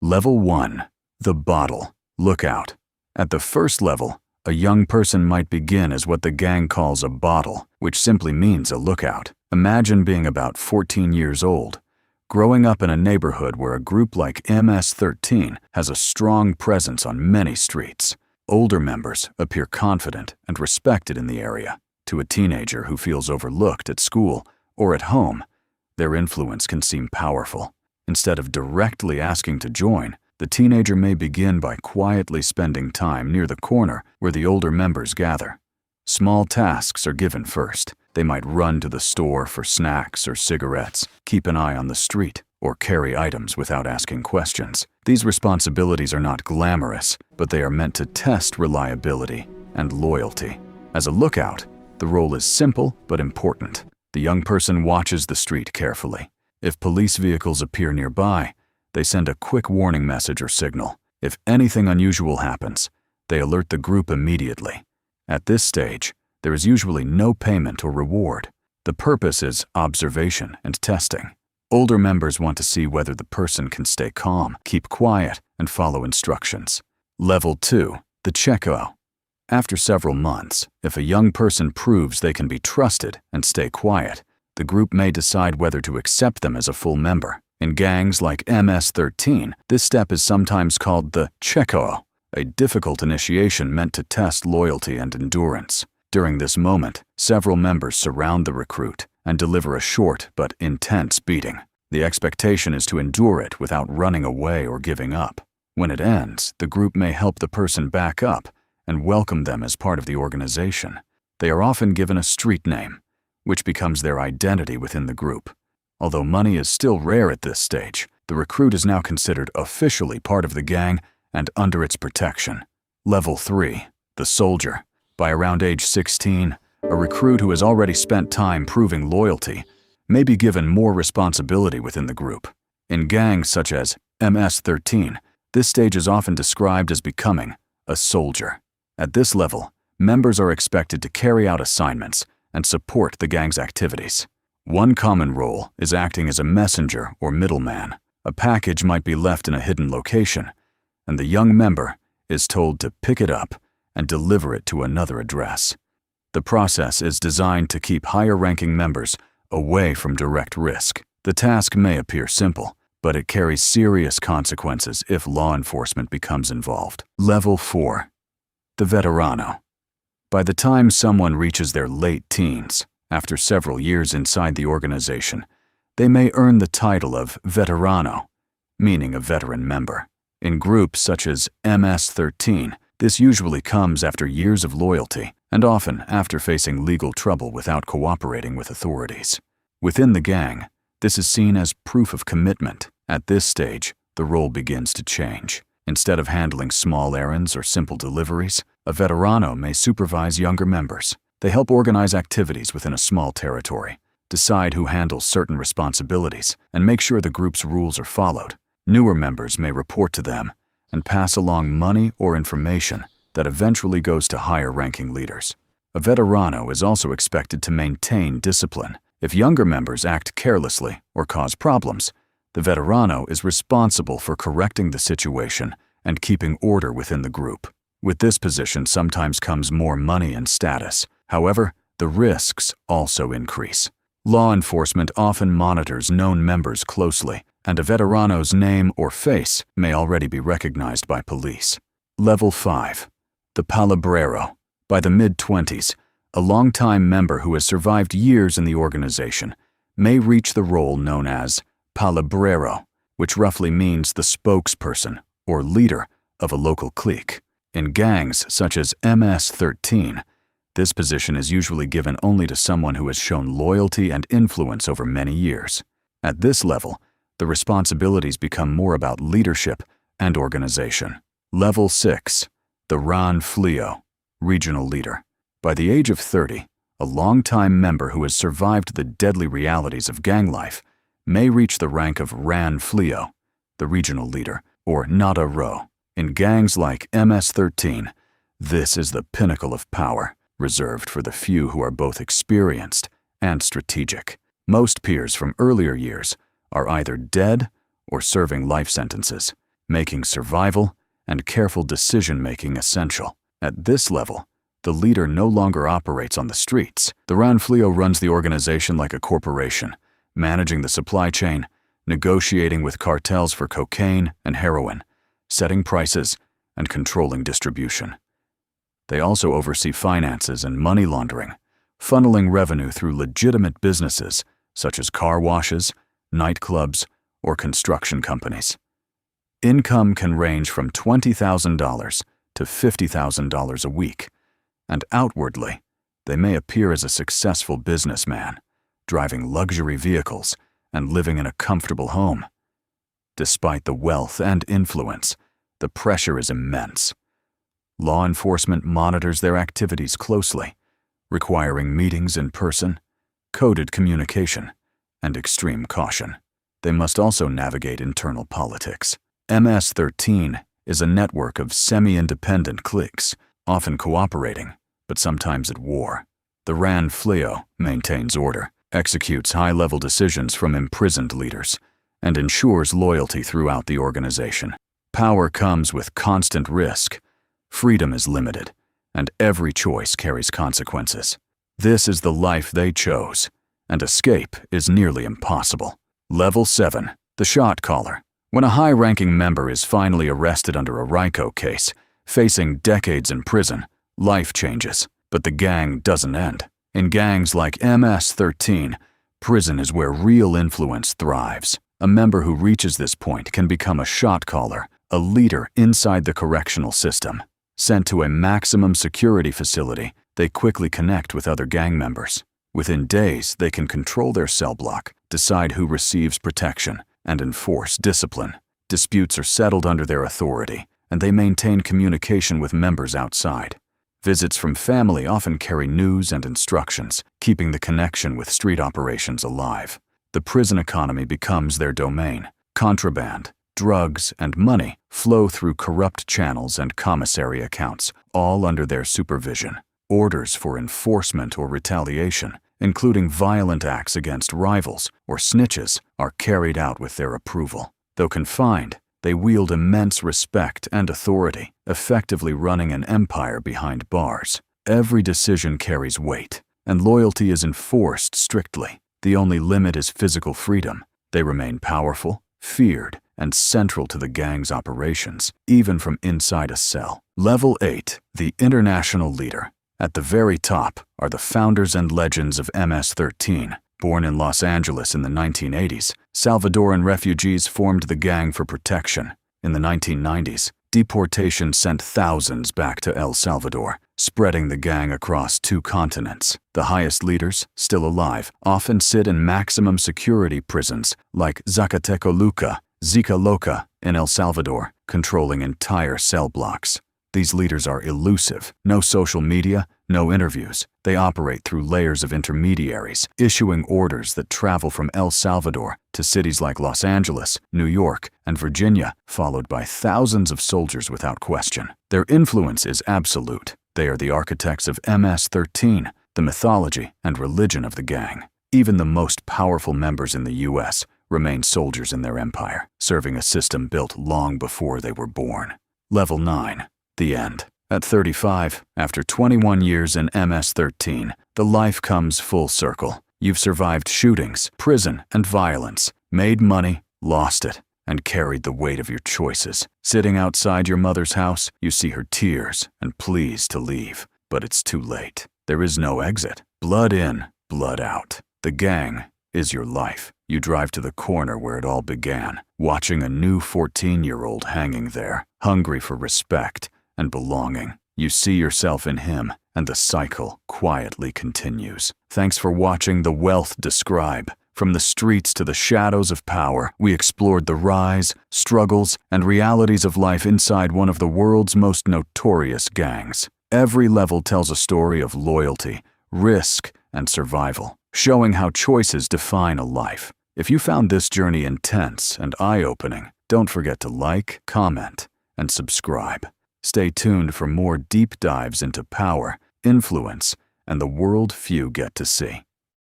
Level 1. The bottle. Lookout. At the first level, a young person might begin as what the gang calls a bottle, which simply means a lookout. Imagine being about 14 years old, growing up in a neighborhood where a group like MS-13 has a strong presence on many streets. Older members appear confident and respected in the area. To a teenager who feels overlooked at school or at home, their influence can seem powerful. Instead of directly asking to join, the teenager may begin by quietly spending time near the corner where the older members gather. Small tasks are given first. They might run to the store for snacks or cigarettes, keep an eye on the street, or carry items without asking questions. These responsibilities are not glamorous, but they are meant to test reliability and loyalty. As a lookout, the role is simple but important. The young person watches the street carefully. If police vehicles appear nearby, they send a quick warning message or signal. If anything unusual happens, they alert the group immediately. At this stage, there is usually no payment or reward. The purpose is observation and testing. Older members want to see whether the person can stay calm, keep quiet, and follow instructions. Level 2. The Chequeo. After several months, if a young person proves they can be trusted and stay quiet, the group may decide whether to accept them as a full member. In gangs like MS-13, this step is sometimes called the Chequeo, a difficult initiation meant to test loyalty and endurance. During this moment, several members surround the recruit and deliver a short but intense beating. The expectation is to endure it without running away or giving up. When it ends, the group may help the person back up and welcome them as part of the organization. They are often given a street name, which becomes their identity within the group. Although money is still rare at this stage, the recruit is now considered officially part of the gang and under its protection. Level 3. The soldier. By around age 16, a recruit who has already spent time proving loyalty may be given more responsibility within the group. In gangs such as MS-13, this stage is often described as becoming a soldier. At this level, members are expected to carry out assignments and support the gang's activities. One common role is acting as a messenger or middleman. A package might be left in a hidden location, and the young member is told to pick it up and deliver it to another address. The process is designed to keep higher-ranking members away from direct risk. The task may appear simple, but it carries serious consequences if law enforcement becomes involved. Level 4. The Veterano. By the time someone reaches their late teens, after several years inside the organization, they may earn the title of Veterano, meaning a veteran member. In groups such as MS-13, this usually comes after years of loyalty and often after facing legal trouble without cooperating with authorities. Within the gang, this is seen as proof of commitment. At this stage, the role begins to change. Instead of handling small errands or simple deliveries, a veterano may supervise younger members. They help organize activities within a small territory, decide who handles certain responsibilities, and make sure the group's rules are followed. Newer members may report to them and pass along money or information that eventually goes to higher-ranking leaders. A veterano is also expected to maintain discipline. If younger members act carelessly or cause problems, the veterano is responsible for correcting the situation and keeping order within the group. With this position sometimes comes more money and status. However, the risks also increase. Law enforcement often monitors known members closely, and a veterano's name or face may already be recognized by police. Level 5. The Palabrero. By the mid-20s, a longtime member who has survived years in the organization may reach the role known as Palabrero, which roughly means the spokesperson or leader of a local clique. In gangs such as MS-13, this position is usually given only to someone who has shown loyalty and influence over many years. At this level, the responsibilities become more about leadership and organization. Level 6. The Fleo, regional leader. By the age of 30, a longtime member who has survived the deadly realities of gang life may reach the rank of Fleo, the regional leader, or Nada Ro. In gangs like MS-13, this is the pinnacle of power, reserved for the few who are both experienced and strategic. Most peers from earlier years are either dead or serving life sentences, making survival and careful decision-making essential. At this level, the leader no longer operates on the streets. The Fleo runs the organization like a corporation, managing the supply chain, negotiating with cartels for cocaine and heroin, setting prices, and controlling distribution. They also oversee finances and money laundering, funneling revenue through legitimate businesses such as car washes, nightclubs, or construction companies. Income can range from $20,000 to $50,000 a week, and outwardly, they may appear as a successful businessman, driving luxury vehicles and living in a comfortable home. Despite the wealth and influence, the pressure is immense. Law enforcement monitors their activities closely, requiring meetings in person, coded communication, and extreme caution. They must also navigate internal politics. MS-13 is a network of semi-independent cliques, often cooperating, but sometimes at war. The Fleo maintains order, executes high-level decisions from imprisoned leaders, and ensures loyalty throughout the organization. Power comes with constant risk, freedom is limited, and every choice carries consequences. This is the life they chose, and escape is nearly impossible. Level 7. The Shot Caller. When a high-ranking member is finally arrested under a RICO case, facing decades in prison, life changes. But the gang doesn't end. In gangs like MS-13, prison is where real influence thrives. A member who reaches this point can become a shot caller, a leader inside the correctional system. Sent to a maximum security facility, they quickly connect with other gang members. Within days, they can control their cell block, decide who receives protection, and enforce discipline. Disputes are settled under their authority, and they maintain communication with members outside. Visits from family often carry news and instructions, keeping the connection with street operations alive. The prison economy becomes their domain. Contraband, drugs, and money flow through corrupt channels and commissary accounts, all under their supervision. Orders for enforcement or retaliation, including violent acts against rivals or snitches, are carried out with their approval. Though confined, they wield immense respect and authority, effectively running an empire behind bars. Every decision carries weight, and loyalty is enforced strictly. The only limit is physical freedom. They remain powerful, feared, and central to the gang's operations, even from inside a cell. Level 8. The International Leader. At the very top are the founders and legends of MS-13. Born in Los Angeles in the 1980s, Salvadoran refugees formed the gang for protection. In the 1990s, deportation sent thousands back to El Salvador, spreading the gang across 2 continents. The highest leaders, still alive, often sit in maximum security prisons like Zacatecoluca, Zicaloca in El Salvador, controlling entire cell blocks. These leaders are elusive. No social media, no interviews. They operate through layers of intermediaries, issuing orders that travel from El Salvador to cities like Los Angeles, New York, and Virginia, followed by thousands of soldiers without question. Their influence is absolute. They are the architects of MS-13, the mythology and religion of the gang. Even the most powerful members in the U.S. remain soldiers in their empire, serving a system built long before they were born. Level 9. The End. At 35, after 21 years in MS-13, the life comes full circle. You've survived shootings, prison, and violence, made money, lost it, and carried the weight of your choices. Sitting outside your mother's house, you see her tears and pleas to leave. But it's too late. There is no exit. Blood in, blood out. The gang is your life. You drive to the corner where it all began, watching a new 14-year-old hanging there, hungry for respect and belonging. You see yourself in him, and the cycle quietly continues. Thanks for watching The Wealth Describe. From the streets to the shadows of power, we explored the rise, struggles, and realities of life inside one of the world's most notorious gangs. Every level tells a story of loyalty, risk, and survival, showing how choices define a life. If you found this journey intense and eye-opening, don't forget to like, comment, and subscribe. Stay tuned for more deep dives into power, influence, and the world few get to see.